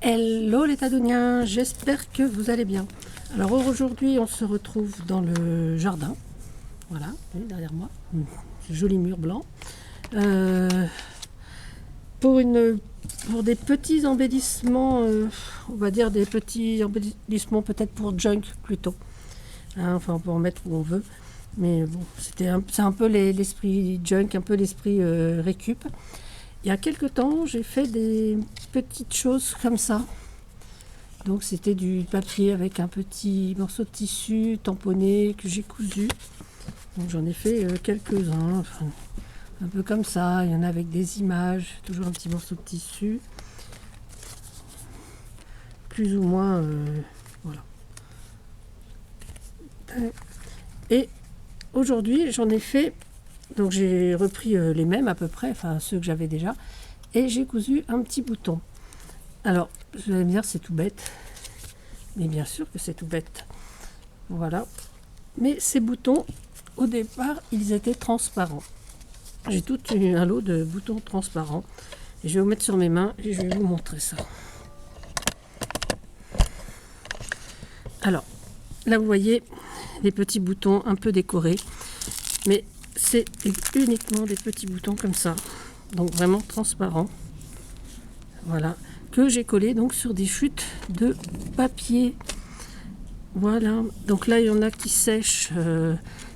Hello les Tadoniens, j'espère que vous allez bien. Alors aujourd'hui on se retrouve dans le jardin, voilà, derrière moi, ce joli mur blanc, pour des petits embellissements, on va dire des petits embellissements peut-être pour junk plutôt, hein, enfin on peut en mettre où on veut, mais bon, c'est un peu l'esprit junk, un peu l'esprit récup. Il y a quelques temps, j'ai fait des petites choses comme ça. Donc c'était du papier avec un petit morceau de tissu tamponné que j'ai cousu. Donc j'en ai fait quelques-uns, enfin, un peu comme ça. Il y en a avec des images, toujours un petit morceau de tissu. Plus ou moins, voilà. Et aujourd'hui, j'en ai fait, donc j'ai repris les mêmes à peu près, enfin ceux que j'avais déjà. Et j'ai cousu un petit bouton. Alors, vous allez me dire, c'est tout bête. Mais bien sûr que c'est tout bête. Voilà. Mais ces boutons, au départ, ils étaient transparents. J'ai tout un lot de boutons transparents. Et je vais vous mettre sur mes mains et je vais vous montrer ça. Alors, là, vous voyez les petits boutons un peu décorés. Mais c'est uniquement des petits boutons comme ça. Donc vraiment transparent, voilà, que j'ai collé donc sur des chutes de papier. Voilà, donc là il y en a qui sèchent,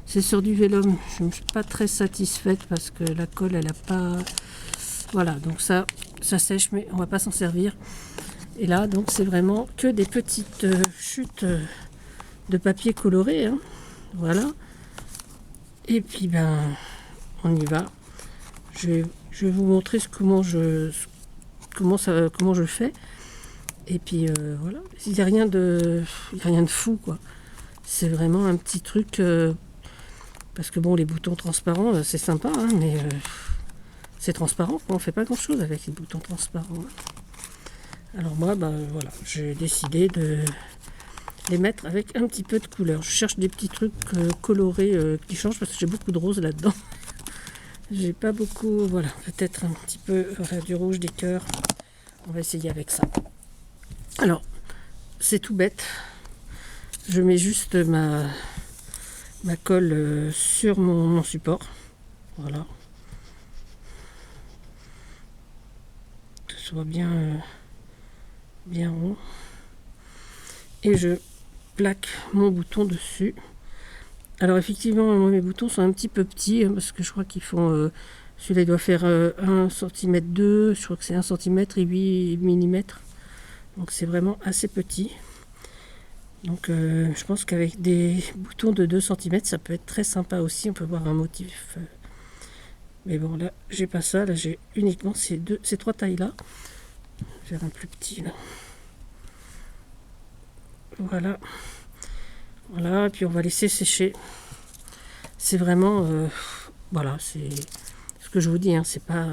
c'est sur du vélum. Je ne suis pas très satisfaite parce que la colle elle a pas, voilà, donc ça sèche mais on va pas s'en servir. Et là donc c'est vraiment que des petites chutes de papier coloré, hein. Voilà, et puis ben on y va. Je vais vous montrer comment je fais. Et puis voilà, il n'y a rien de fou quoi. C'est vraiment un petit truc parce que bon, les boutons transparents c'est sympa, hein, mais c'est transparent quoi. On fait pas grand chose avec les boutons transparents, hein. Alors moi voilà, j'ai décidé de les mettre avec un petit peu de couleur. Je cherche des petits trucs colorés qui changent parce que j'ai beaucoup de rose là-dedans. J'ai pas beaucoup, voilà, peut-être un petit peu du rouge, des cœurs. On va essayer avec ça. Alors, c'est tout bête. Je mets juste ma colle sur mon support. Voilà. Que ce soit bien rond. Et je plaque mon bouton dessus. Alors effectivement, mes boutons sont un petit peu petits, hein, parce que je crois qu'ils font... celui-là, il doit faire 1 cm 2, je crois que c'est 1 cm et 8 mm. Donc c'est vraiment assez petit. Donc je pense qu'avec des boutons de 2 cm, ça peut être très sympa aussi. On peut voir un motif. Mais bon, là, j'ai pas ça. Là, j'ai uniquement ces 3 tailles-là. Je vais faire un plus petit, là. Voilà. Voilà, et puis on va laisser sécher. C'est vraiment... voilà, c'est ce que je vous dis, hein, c'est pas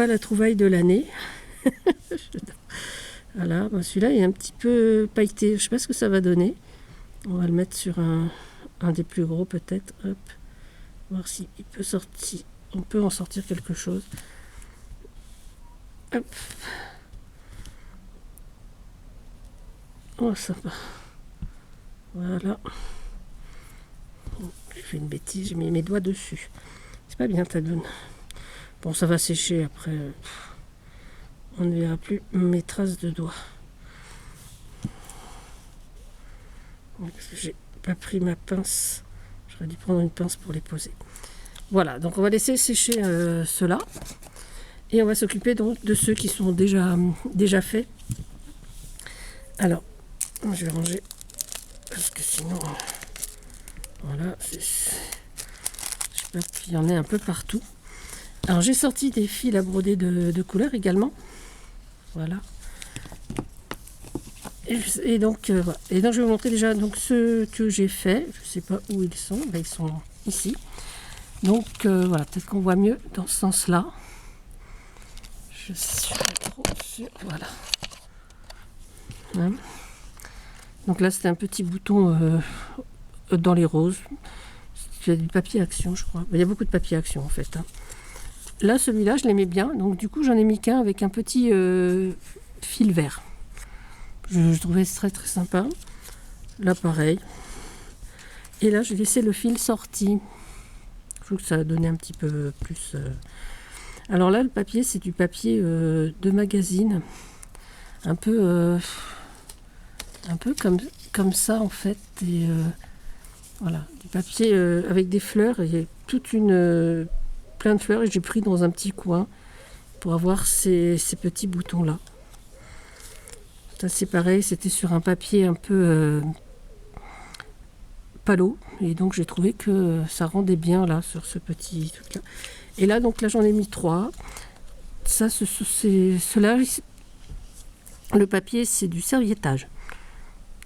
la trouvaille de l'année. Voilà, celui-là est un petit peu pailleté. Je sais pas ce que ça va donner. On va le mettre sur un des plus gros peut-être. Hop, voir si il peut sortir. On peut en sortir quelque chose. Hop. Oh, sympa. Voilà. J'ai fait une bêtise, j'ai mis mes doigts dessus. C'est pas bien, Tadoun. Bon, ça va sécher après. On ne verra plus mes traces de doigts. Parce que j'ai pas pris ma pince. J'aurais dû prendre une pince pour les poser. Voilà, donc on va laisser sécher ceux-là. Et on va s'occuper donc de ceux qui sont déjà faits. Alors, je vais ranger. Parce que sinon... voilà, je sais pas, il y en a un peu partout. Alors j'ai sorti des fils à broder de couleurs également. Voilà. Et donc, voilà. Et donc je vais vous montrer déjà donc, ceux que j'ai fait. Je ne sais pas où ils sont. Ben, ils sont ici. Donc voilà, peut-être qu'on voit mieux dans ce sens-là. Je suis pas trop sûre. Voilà. Hein. Donc là c'était un petit bouton dans les roses. Il y a du papier action, je crois. Il y a beaucoup de papier action en fait, hein. là, celui-là, je l'aimais bien. Donc, du coup, j'en ai mis qu'un avec un petit fil vert. Je trouvais très, très sympa. Là, pareil. Et là, j'ai laissé le fil sorti. Je trouve que ça a donné un petit peu plus... Alors là, le papier, c'est du papier de magazine. Un peu comme ça, en fait. Et voilà, du papier avec des fleurs. Et plein de fleurs. Et j'ai pris dans un petit coin pour avoir ces petits boutons-là. Ça, c'est pareil. C'était sur un papier un peu palo. Et donc, j'ai trouvé que ça rendait bien, là, sur ce petit truc-là. Et là, donc là, j'en ai mis 3. Ça, cela, le papier, c'est du serviettage.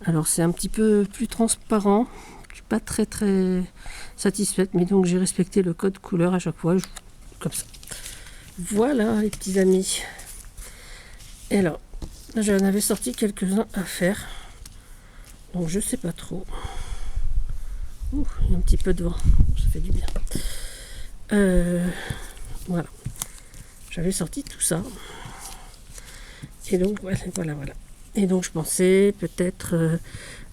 Alors, c'est un petit peu plus transparent. Je suis pas très, très satisfaite. Mais donc, j'ai respecté le code couleur à chaque fois. Comme ça. Voilà, les petits amis. Et alors, là, j'en avais sorti quelques-uns à faire. Donc, je sais pas trop. Ouh, il y a un petit peu de vent. Ça fait du bien. Voilà, j'avais sorti tout ça et donc voilà. Et donc je pensais peut-être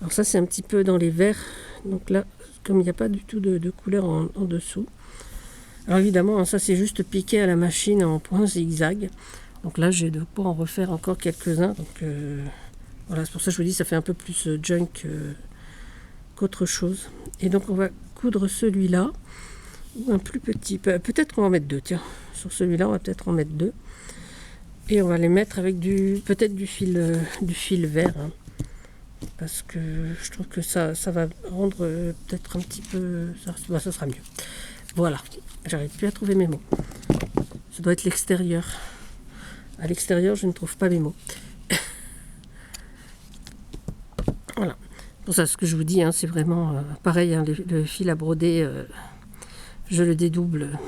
alors ça c'est un petit peu dans les verts, donc là comme il n'y a pas du tout de couleur en dessous, alors évidemment hein, ça c'est juste piqué à la machine en point zigzag, donc là j'ai de quoi en refaire encore quelques-uns, donc voilà, c'est pour ça que je vous dis ça fait un peu plus junk qu'autre chose. Et donc on va coudre celui-là ou un plus petit, peut-être qu'on va en mettre 2, tiens, sur celui-là on va peut-être en mettre 2 et on va les mettre avec peut-être du fil vert hein, parce que je trouve que ça va rendre peut-être un petit peu, ça sera mieux. Voilà, j'arrive plus à trouver mes mots, ça doit être l'extérieur, à l'extérieur je ne trouve pas mes mots. Voilà, pour ça ce que je vous dis hein, c'est vraiment pareil hein, le fil à broder je le dédouble,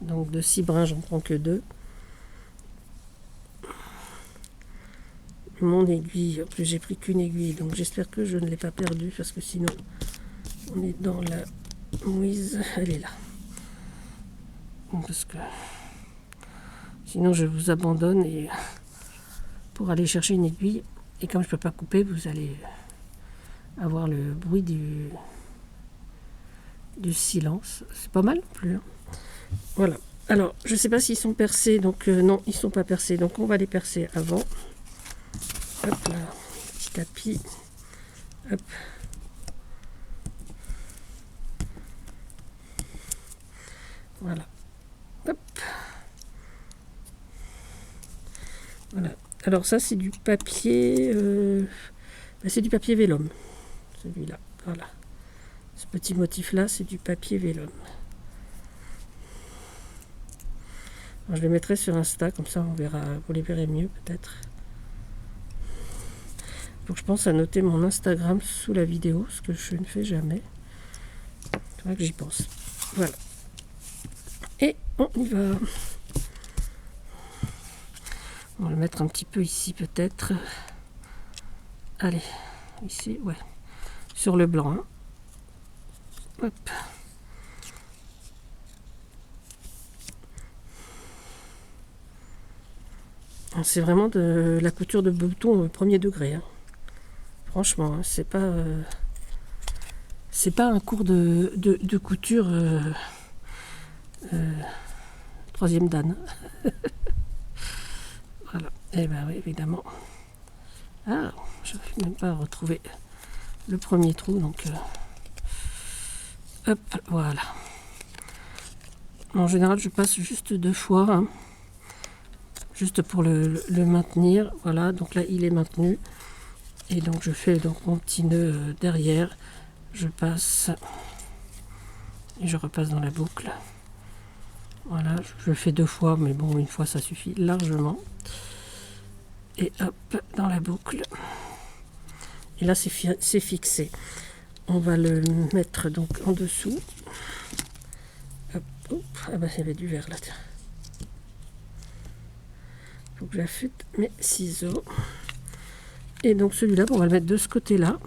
donc de 6 brins, j'en prends que 2. Mon aiguille, en plus j'ai pris qu'une aiguille, donc j'espère que je ne l'ai pas perdue, parce que sinon on est dans la mouise, elle est là. Parce que sinon je vous abandonne et pour aller chercher une aiguille, et comme je ne peux pas couper, vous allez avoir le bruit du silence. C'est pas mal non plus. Hein. Voilà. Alors, je ne sais pas s'ils sont percés, donc non, ils ne sont pas percés, donc on va les percer avant. Hop là, petit tapis. Hop. Voilà. Hop. Voilà. Alors ça, c'est du papier... c'est du papier vélum. Celui-là. Voilà. Ce petit motif-là, c'est du papier vélum. Alors, je les mettrai sur Insta, comme ça on verra, vous les verrez mieux peut-être. Donc je pense à noter mon Instagram sous la vidéo, ce que je ne fais jamais. C'est vrai que j'y pense. Voilà. Et on y va. On va le mettre un petit peu ici peut-être. Allez, ici, ouais. Sur le blanc. Hein. Hop. C'est vraiment de la couture de bouton au premier degré. Hein. Franchement, hein, c'est pas un cours de couture troisième dan. Voilà. Et ben oui, évidemment. Ah, je n'arrive même pas à retrouver le premier trou, donc hop, voilà. En général, je passe juste 2 fois, hein, juste pour le maintenir. Voilà, donc là, il est maintenu. Et donc, je fais donc mon petit nœud derrière. Je passe et je repasse dans la boucle. Voilà, je le fais 2 fois, mais bon, une fois, ça suffit largement. Et hop, dans la boucle. Et là, c'est fixé. On va le mettre donc en dessous. Hop, hop. Ah bah, il y avait du vert là, tiens. Faut que j'affûte mes ciseaux. Et donc celui-là, on va le mettre de ce côté-là.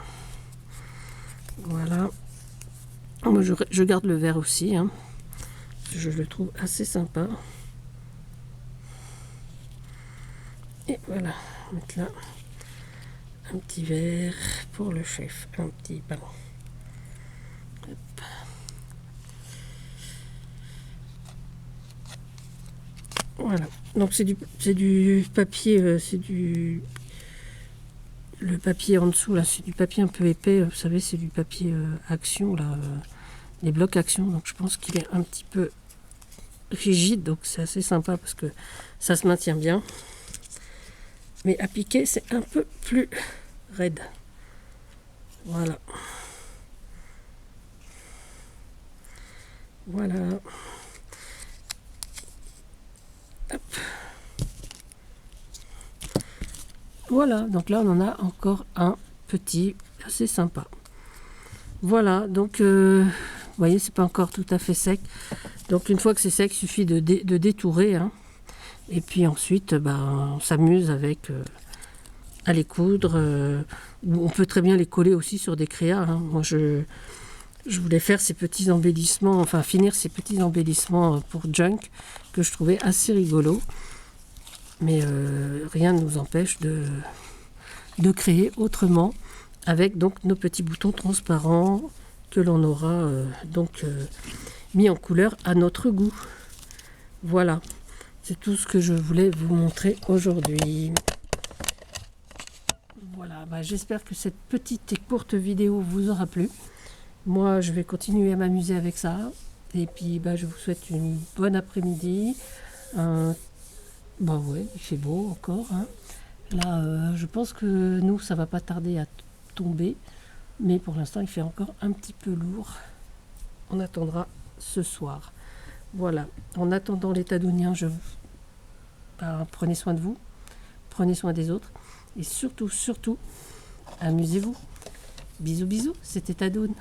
Voilà. Moi, je garde le vert aussi. Hein. Je le trouve assez sympa. Et voilà, mettre là un petit verre pour le chef, un petit ballon. Hop. Voilà, donc c'est du papier, le papier en dessous là, c'est du papier un peu épais, vous savez, c'est du papier Action là, les blocs Action, donc je pense qu'il est un petit peu rigide, donc c'est assez sympa parce que ça se maintient bien. Mais à piquer, c'est un peu plus raide. Voilà. Voilà. Hop. Voilà, donc là on en a encore un petit assez sympa. Voilà, donc vous voyez, c'est pas encore tout à fait sec. Donc une fois que c'est sec, il suffit de détourer. Hein. Et puis ensuite, on s'amuse avec à les coudre. On peut très bien les coller aussi sur des créas. Hein. Moi, je voulais faire ces petits embellissements, enfin finir ces petits embellissements pour Junk que je trouvais assez rigolo. Mais rien ne nous empêche de créer autrement avec donc nos petits boutons transparents que l'on aura mis en couleur à notre goût. Voilà, c'est tout ce que je voulais vous montrer aujourd'hui. Voilà, j'espère que cette petite et courte vidéo vous aura plu. Moi, je vais continuer à m'amuser avec ça. Et puis, je vous souhaite une bonne après-midi. Ouais, il fait beau encore. Hein. Là, je pense que nous, ça va pas tarder à tomber. Mais pour l'instant, il fait encore un petit peu lourd. On attendra ce soir. Voilà. En attendant les Tadouniens, prenez soin de vous. Prenez soin des autres. Et surtout, amusez-vous. Bisous, bisous. C'était Tadoun.